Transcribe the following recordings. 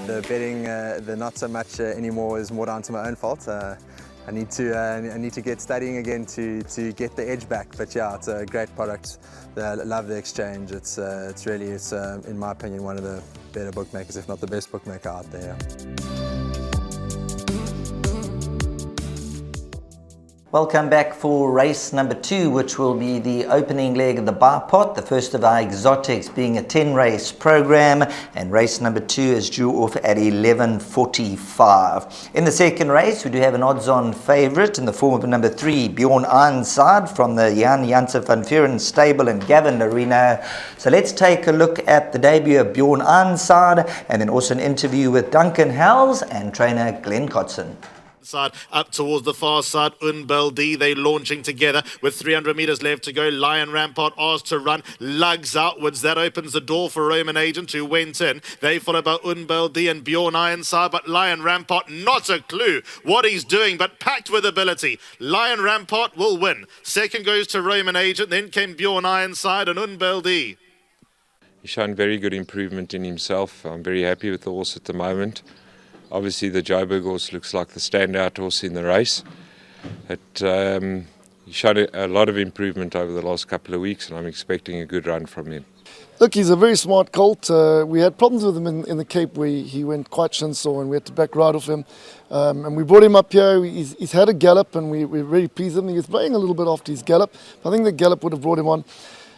The betting, the not so much anymore, is more down to my own fault. I need to get studying again to get the edge back. But yeah, it's a great product. I love the exchange. It's really, in my opinion, one of the better bookmakers, if not the best bookmaker out there. Welcome back for race number 2, which will be the opening leg of the bar pot, the first of our exotics being a 10-race program, and race number 2 is due off at 11:45. In the second race, we do have an odds-on favourite in the form of number 3, Bjorn Ironside from the Jan Janse van Vuren stable in Gavin Arena. So let's take a look at the debut of Bjorn Ironside, and then also an interview with Duncan Howells and trainer Glenn Cotson. Side up towards the far side, Unbeldi, they launching together with 300 metres left to go. Lion Rampart asked to run, lugs outwards, that opens the door for Roman Agent, who went in. They followed by Unbeldi and Bjorn Ironside, but Lion Rampart, not a clue what he's doing, but packed with ability. Lion Rampart will win. Second goes to Roman Agent, then came Bjorn Ironside and Unbeldi. He's shown very good improvement in himself. I'm very happy with the horse at the moment. Obviously, the Joburg horse looks like the standout horse in the race. He showed a lot of improvement over the last couple of weeks, and I'm expecting a good run from him. Look, he's a very smart colt. We had problems with him in the Cape where he went quite shinsaw and we had to back right off him. And we brought him up here. He's had a gallop and we're very pleased with him. He was playing a little bit after his gallop. I think the gallop would have brought him on.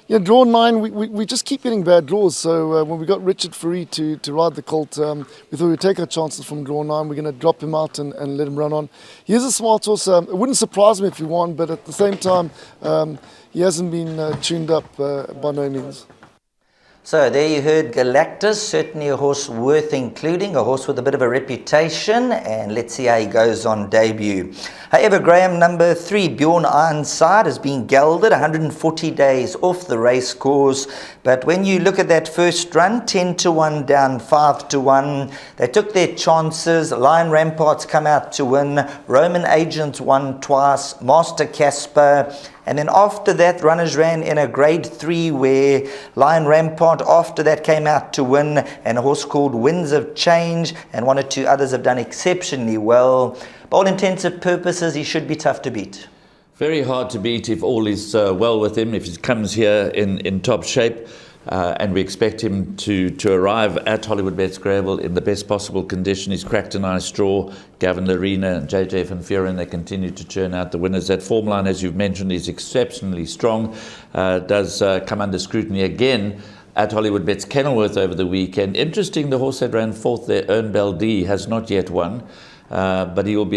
Yeah, draw 9, we just keep getting bad draws. So when we got Richard Fourie to ride the colt, we thought we'd take our chances from draw 9. We're going to drop him out and let him run on. He is a smart horse. It wouldn't surprise me if he won, but at the same time, he hasn't been tuned up by no means. So there you heard Galactus, certainly a horse worth including, a horse with a bit of a reputation, and let's see how he goes on debut. However, Graham, number 3, Bjorn Ironside, has been gelded 140 days off the race course, but when you look at that first run, 10-1 down 5-1, they took their chances. Lion Rampart's come out to win, Roman Agent won twice, Master Casper, and then after that, runners ran in a grade 3 where Lion Rampart after that came out to win, and a horse called Winds of Change, and 1 or 2 others have done exceptionally well. By all intents and purposes, he should be tough to beat. Very hard to beat if all is well with him, if he comes here in top shape. And we expect him to arrive at Hollywoodbets Greyville in the best possible condition. He's cracked a nice draw. Gavin Larena and JJ van Vuren, they continue to churn out the winners. That form line, as you've mentioned, is exceptionally strong. Does come under scrutiny again at Hollywoodbets Kenilworth over the weekend. Interesting, the horse that ran fourth there, Unbeldi, has not yet won, but he will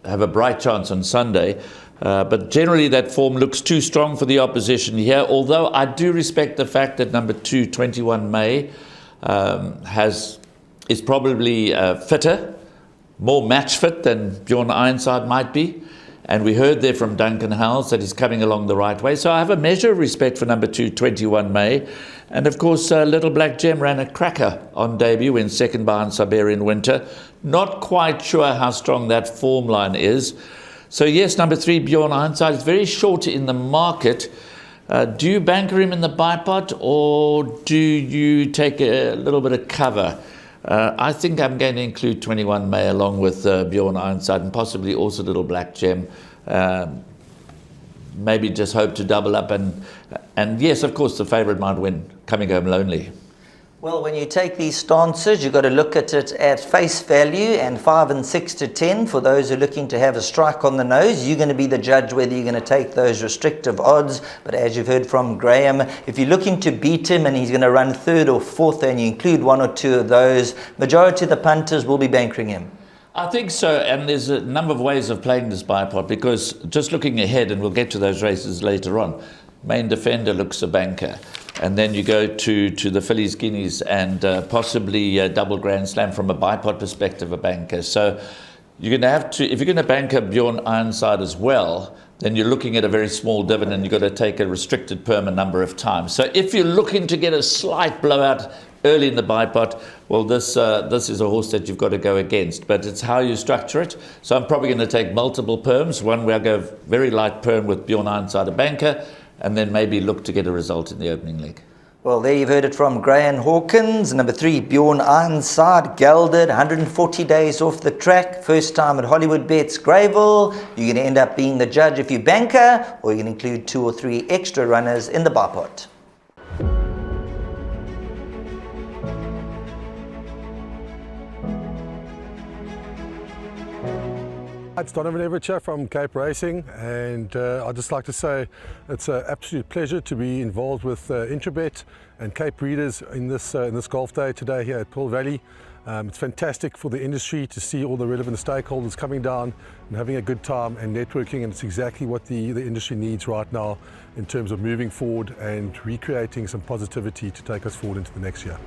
have a bright chance on Sunday. But generally that form looks too strong for the opposition here, although I do respect the fact that number 2, 21 May, is probably fitter, more match fit than Bjorn Ironside might be. And we heard there from Duncan Howells that he's coming along the right way. So I have a measure of respect for number 2, 21 May. And of course, Little Black Gem ran a cracker on debut in second behind Siberian Winter. Not quite sure how strong that form line is. So yes, number 3, Bjorn Ironside, is very short in the market. Do you banker him in the bipod, or do you take a little bit of cover? I think I'm going to include 21 May along with Bjorn Ironside and possibly also Little Black Gem. Maybe just hope to double up. And yes, of course, the favourite might win, Coming Home Lonely. Well, when you take these stances, you've got to look at it at face value, and 5 and 6 to 10 for those who are looking to have a strike on the nose. You're going to be the judge whether you're going to take those restrictive odds. But as you've heard from Graham, if you're looking to beat him and he's going to run 3rd or 4th and you include 1 or 2 of those, majority of the punters will be bankering him. I think so, and there's a number of ways of playing this bipod, because just looking ahead, and we'll get to those races later on, Main Defender looks a banker. And then you go to the Fillies Guineas and possibly a double Grand Slam from a bipod perspective, a banker. So you're going to have to, if you're going to bank a Bjorn Ironside as well, then you're looking at a very small dividend. You've got to take a restricted perm a number of times. So if you're looking to get a slight blowout early in the buy pot, well, this is a horse that you've got to go against. But it's how you structure it. So I'm probably going to take multiple perms. One where I go very light perm with Bjorn Ironside, a banker, and then maybe look to get a result in the opening leg. Well, there you've heard it from Graham Hawkins. Number 3, Bjorn Ironside, gelded, 140 days off the track. First time at Hollywoodbets Greyville. You're going to end up being the judge if you banker, or you can include 2 or 3 extra runners in the buy pot. It's Donovan Everett from Cape Racing, and I'd just like to say it's an absolute pleasure to be involved with Intrabet and Cape Breeders in this golf day today here at Pearl Valley. It's fantastic for the industry to see all the relevant stakeholders coming down and having a good time and networking, and it's exactly what the industry needs right now in terms of moving forward and recreating some positivity to take us forward into the next year.